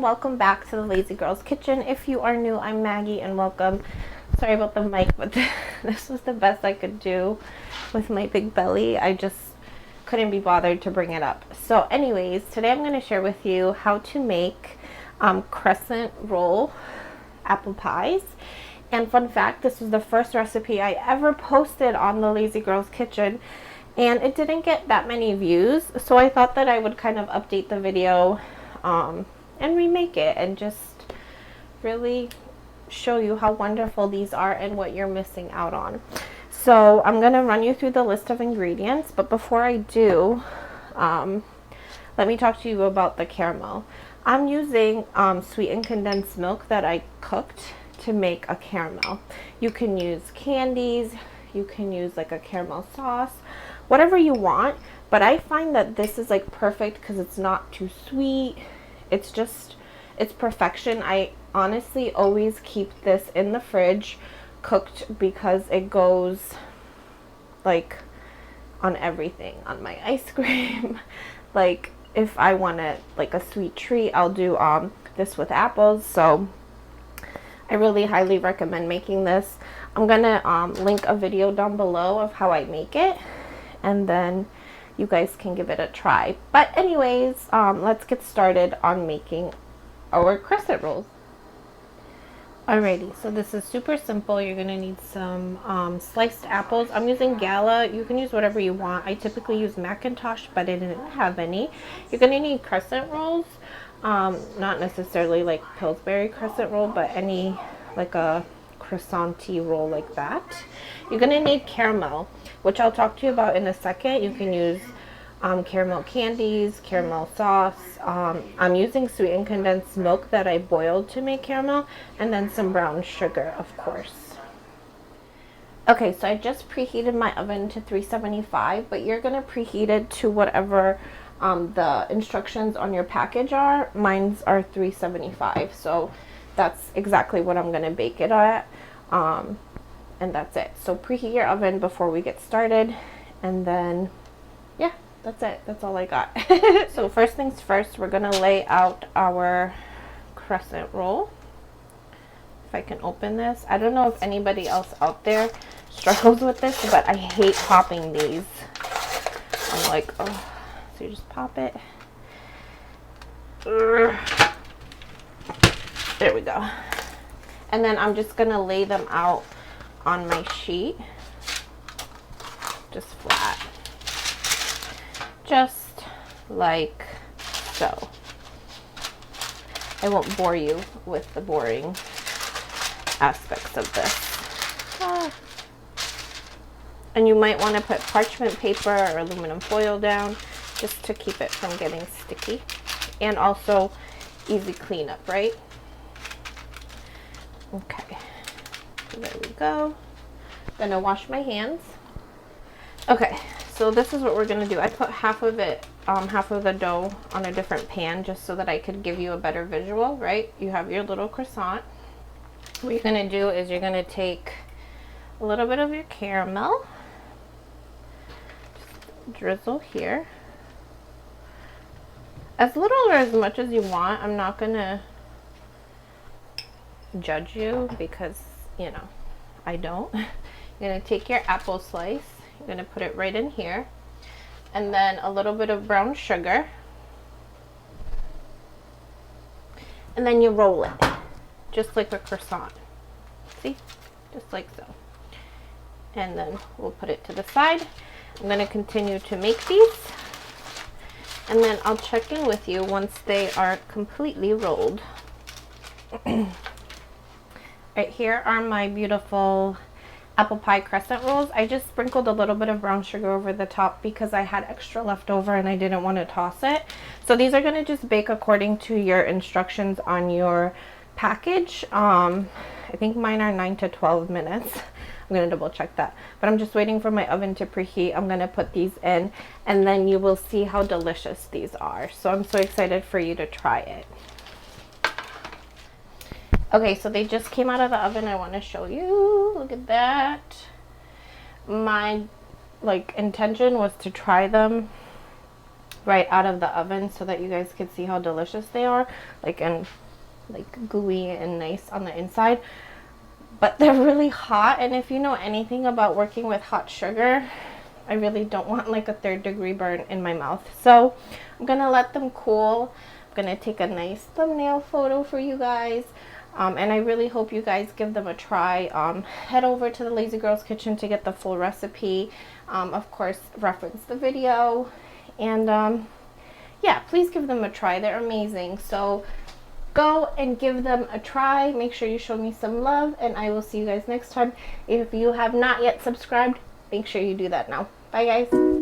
and welcome back to the Lazy Girls Kitchen. If you are new, I'm Maggie and welcome. Sorry about the mic, but this was the best I could do with my big belly. I just couldn't be bothered to bring it up. So anyways, today I'm going to share with you how to make crescent roll apple pies. And fun fact, this was the first recipe I ever posted on the Lazy Girls Kitchen. And it didn't get that many views, so I thought that I would kind of update the video and remake it and just really show you how wonderful these are and what you're missing out on. So I'm going to run you through the list of ingredients, but before I do, let me talk to you about the caramel. I'm using sweetened condensed milk that I cooked to make a caramel. You can use candies, you can use like a caramel sauce, whatever you want, but I find that this is like perfect because it's not too sweet. It's perfection. I honestly always keep this in the fridge cooked because it goes like on everything, on my ice cream. Like if I want it like a sweet treat, I'll do this with apples. So I really highly recommend making this. I'm gonna link a video down below of how I make it, and then you guys can give it a try. But anyways, let's get started on making our crescent rolls. Alrighty, so this is super simple. You're gonna need some sliced apples. I'm using Gala. You can use whatever you want. I typically use Macintosh, but I didn't have any. You're gonna need crescent rolls. Not necessarily like Pillsbury crescent roll, but any like a croissant-y roll like that. You're gonna need caramel, which I'll talk to you about in a second. You can use caramel candies, caramel sauce. I'm using sweetened condensed milk that I boiled to make caramel, and then some brown sugar, of course. Okay, so I just preheated my oven to 375, but you're gonna preheat it to whatever the instructions on your package are. Mine's are 375, so that's exactly what I'm gonna bake it at. And that's it. So preheat your oven before we get started, and then yeah, that's it. That's all I got. So first things first, we're gonna lay out our crescent roll. If I can open this. I don't know if anybody else out there struggles with this, but I hate popping these. I'm like, oh. So you just pop it. There we go. And then I'm just gonna lay them out on my sheet, just flat, just like so. I won't bore you with the boring aspects of this. And you might want to put parchment paper or aluminum foil down just to keep it from getting sticky, and also easy cleanup, right? Okay, so there we go. Gonna wash my hands. Okay, so this is what we're gonna do. I put half of it, half of the dough on a different pan just so that I could give you a better visual, right? You have your little croissant. What you're gonna do is you're gonna take a little bit of your caramel, just drizzle here. As little or as much as you want. I'm not gonna judge you because, you know, I don't. You're gonna take your apple slice, you're gonna put it right in here, and then a little bit of brown sugar, and then you roll it just like a croissant. See, just like so. And then we'll put it to the side. I'm gonna continue to make these, and then I'll check in with you once they are completely rolled. Right, here are my beautiful apple pie crescent rolls. I just sprinkled a little bit of brown sugar over the top because I had extra left over and I didn't want to toss it. So these are going to just bake according to your instructions on your package. I think mine are 9 to 12 minutes. I'm going to double check that. But I'm just waiting for my oven to preheat. I'm going to put these in, and then you will see how delicious these are. So I'm so excited for you to try it. Okay, so they just came out of the oven. I want to show you. Look at that. My intention was to try them right out of the oven so that you guys can see how delicious they are, like gooey and nice on the inside. But they're really hot, and if you know anything about working with hot sugar, I really don't want like a 3rd degree burn in my mouth. So I'm gonna let them cool. I'm gonna take a nice thumbnail photo for you guys. And I really hope you guys give them a try. Head over to the Lazy Girls Kitchen to get the full recipe. Of course, reference the video. And yeah, please give them a try. They're amazing. So go and give them a try. Make sure you show me some love, and I will see you guys next time. If you have not yet subscribed, make sure you do that now. Bye, guys.